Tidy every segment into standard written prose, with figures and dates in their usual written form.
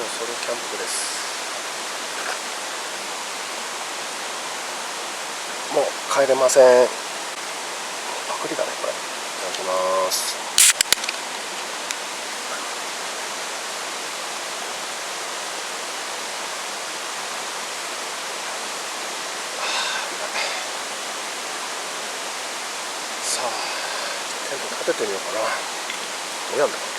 のソロキャンプです。もう帰れません。パクリだねこれ。いただきます。さあテント立ててみようかな。どうやんだろう。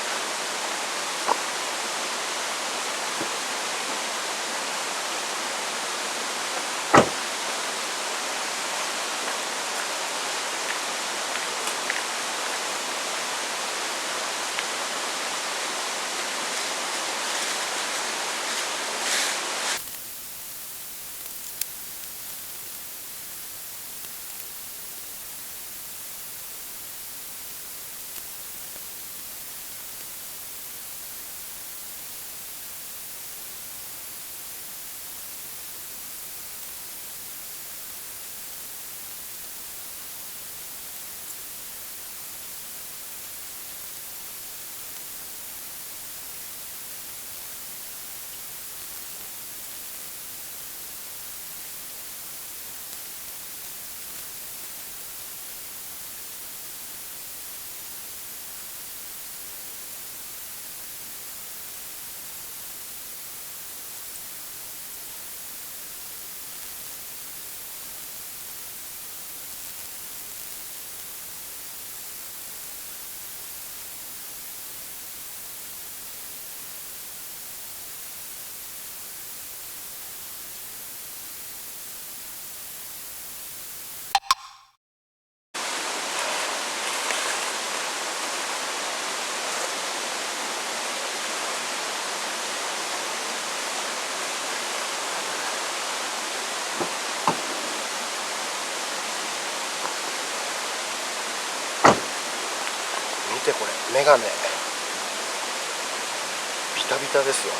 見てこれ、メガネビタビタですよ。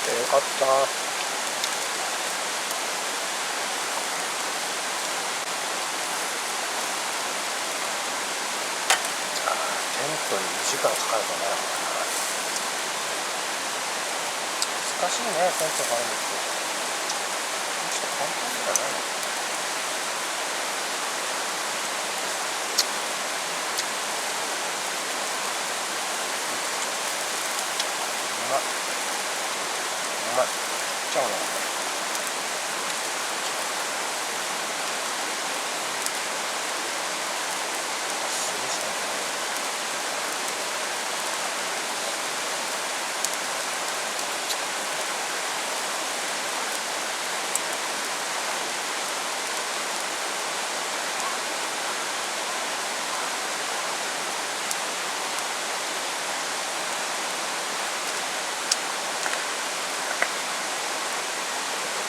よかった。トに2時間かかると思わなかったな。難しいね、テント張るのって。ちょっと簡単じゃないの。うまっ。うまい。ちゃうな。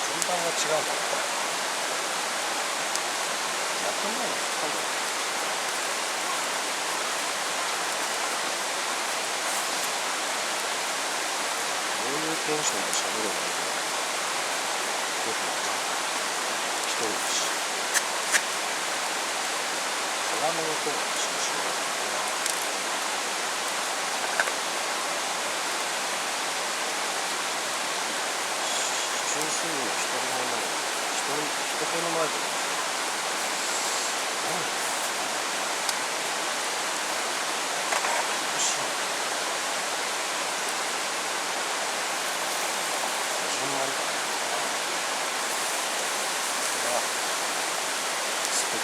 順番が違うんだね、これ。やってないのかな。どういうテンションで喋ればいいのかよくわかんない。一人だし川の音がしかしないからね。純粋に一人もない。人の前で何だろう。苦しいな。こじんまりかな。これは素敵。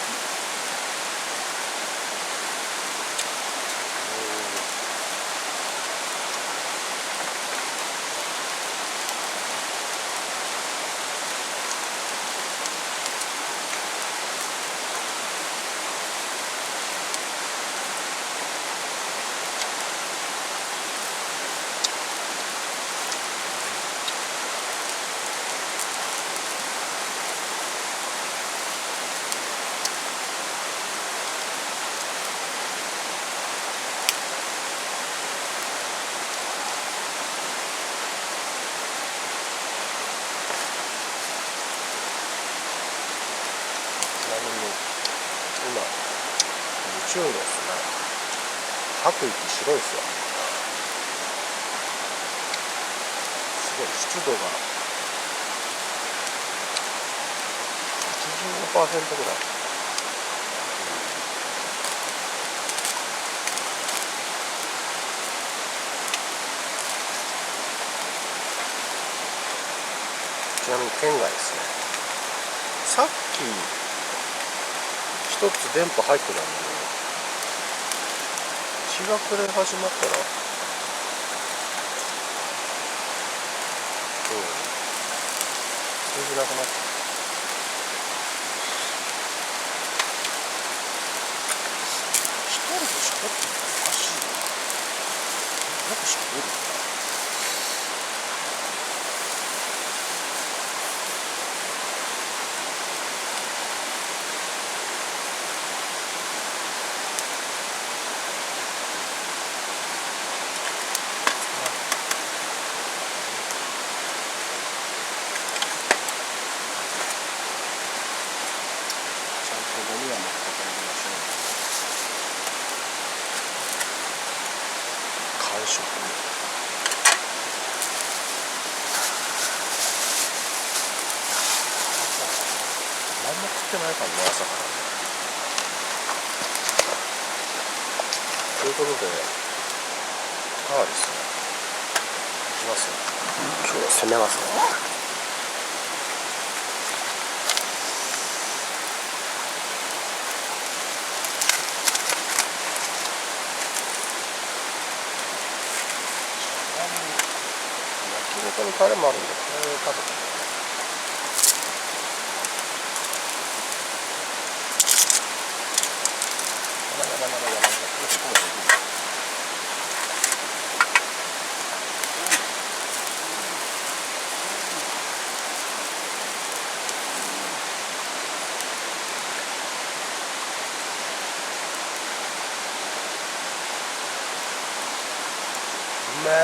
今日曜日ですね。吐く息白いですよ。すごい湿度が 85% ぐらい。ちなみに県外ですね。さっき一つ電波入ってたんだけど、日が暮れ始まったら通じなくなった。一人で喋ってるのおかしいな。よく喋るんだ。ゴミは持って帰りましょう。完食。何も食ってないからね、朝からね。ということでパーですね。いきますよ。今日は攻めますね。焼肉にタレもあるんで、これ食べて。うめえ。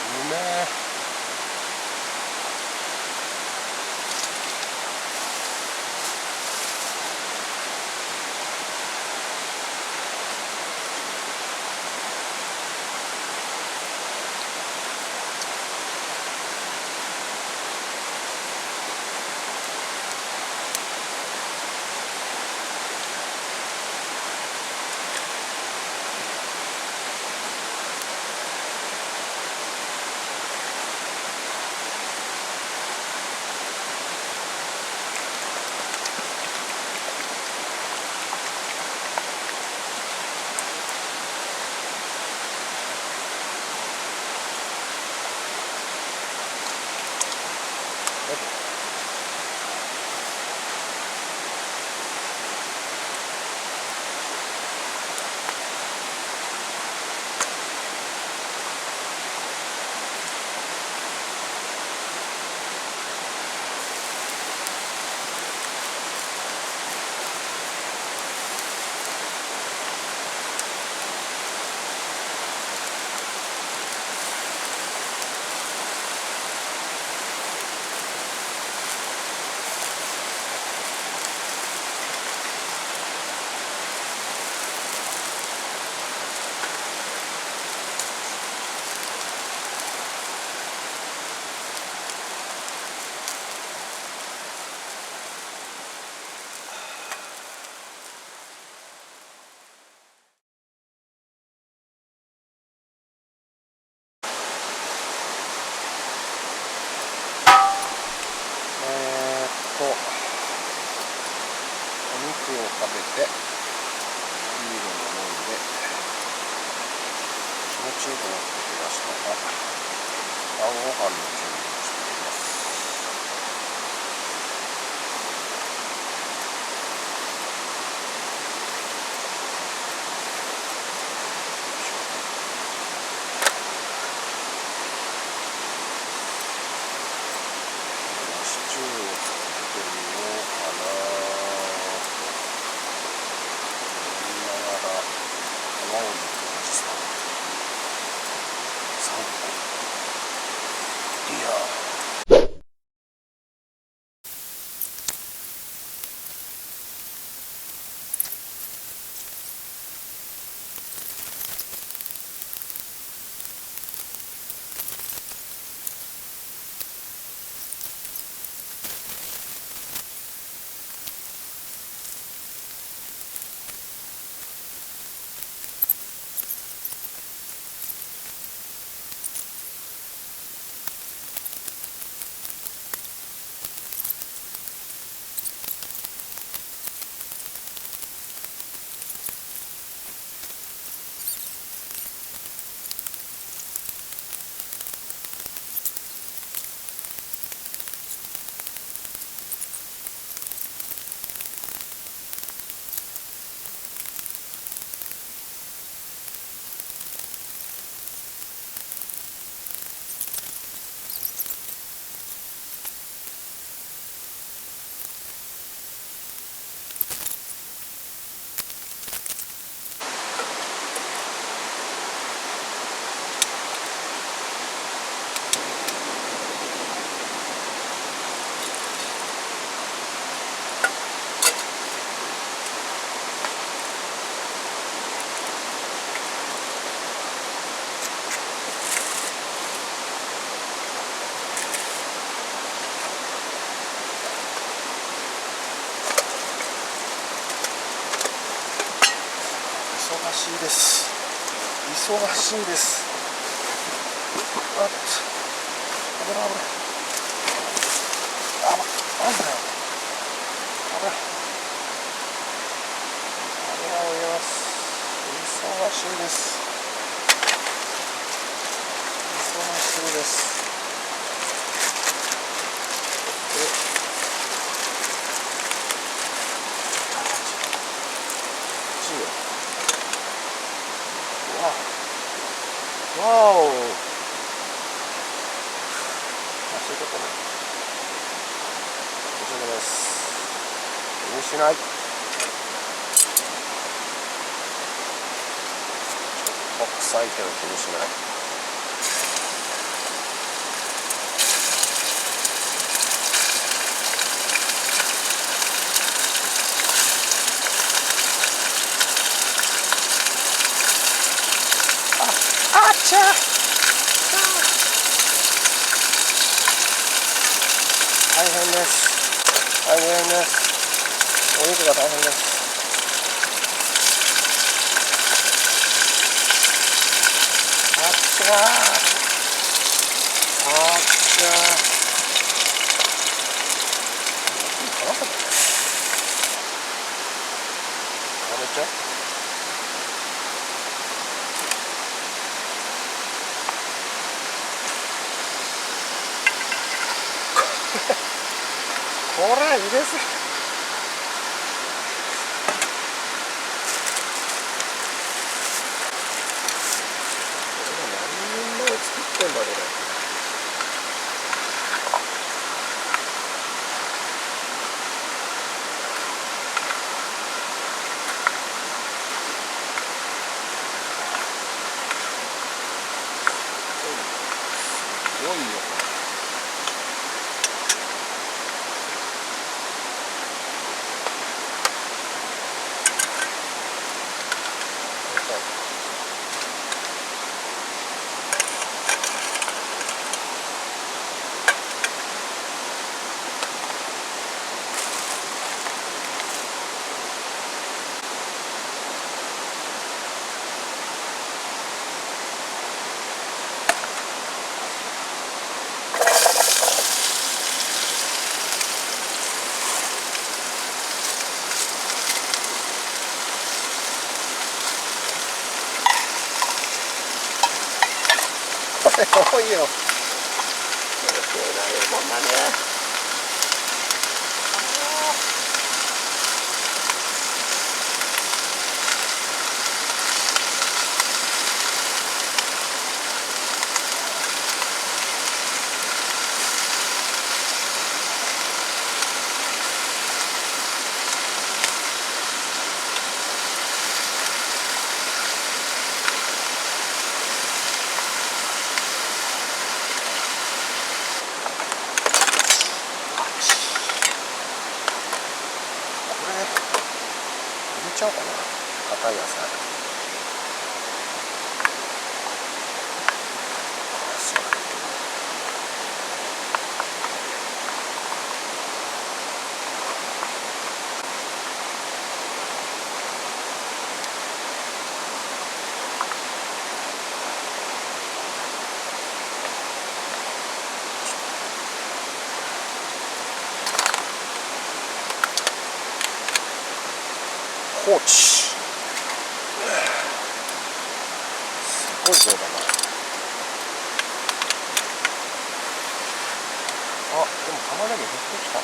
うめえ。ビールを飲んで気持ちよくなってきましたが、晩ご飯の準備をしています。シチューを作ってみようかなと思いながら、卵のおじさん3個。いやー、忙しいです。忙しいです。あっ、危ない危ない。なんだよ。危ない。油を入れます。忙しいです。忙しいです。わお。そういうことね。大丈夫です。気にしない。臭いけど気にしない。あっちゃ大変です。大変です。お肉が大変です。あっちゃあっちゃ離せばやめちゃう。こらいいです。何人前作ってんだこれ。すごいよこれ。多いよ。これ食えないよこんなね。入れちゃおうかな、硬い野菜。放置。すごい量だな。あ、でも玉ねぎ減ってきた。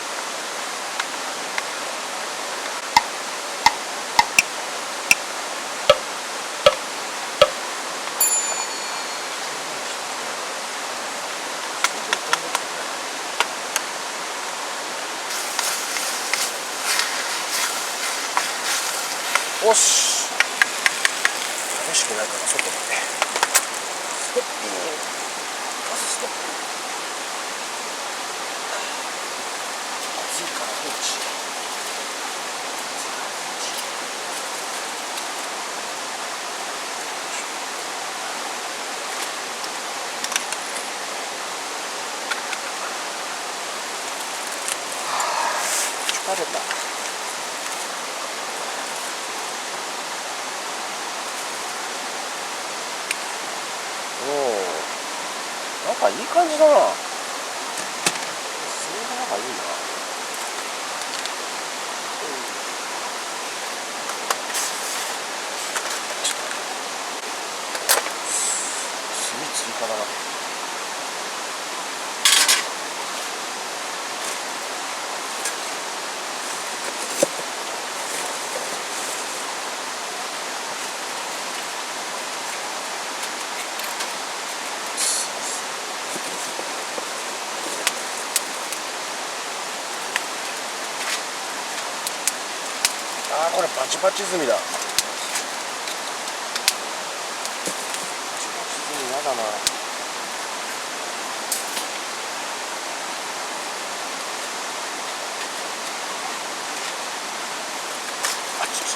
よし、激しくないから外でストッピン、ガスストップ。熱いから放置。疲れた。なんかいい感じだな。それがなんかいいな。炭追加だな。あー、これバチバチ炭だ。バチバチ炭やだな。あちちちち。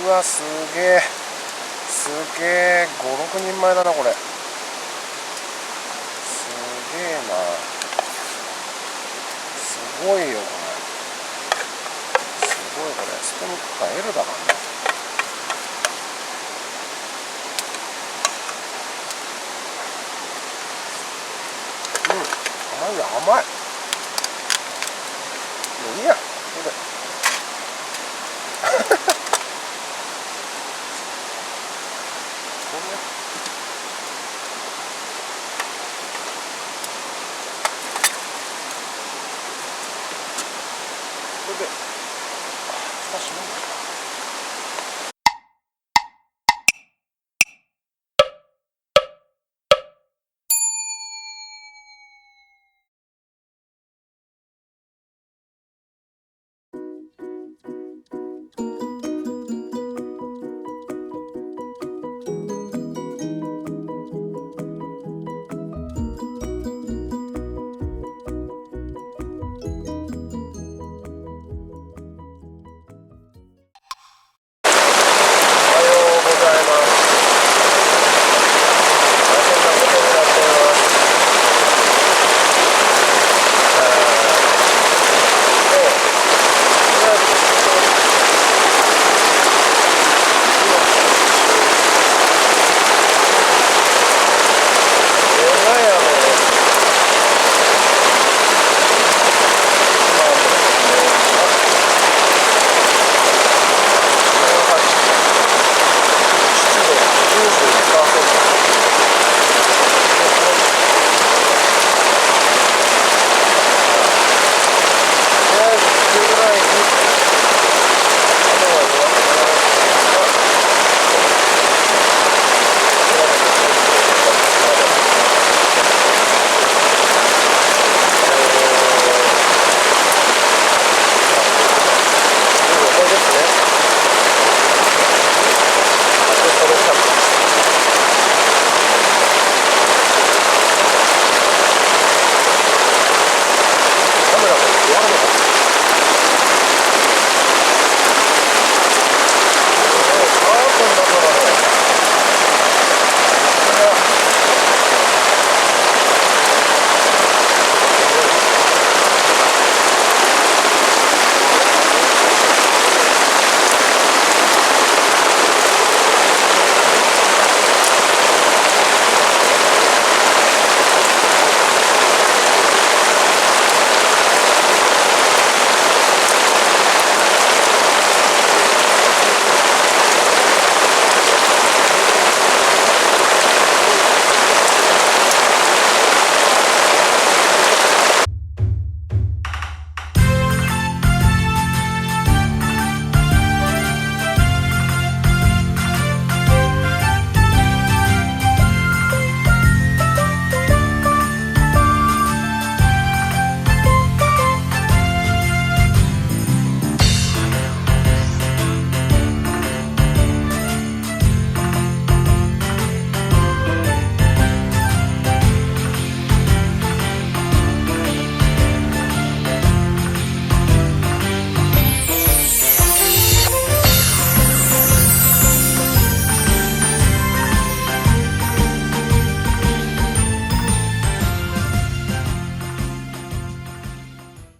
うわ、すげえすげえ、5、6人前だなこれ。すげえな、すごいよこれ。すごいこれ、ストロークか L だからね。うん、甘いよ甘い。もういいや、これでこれ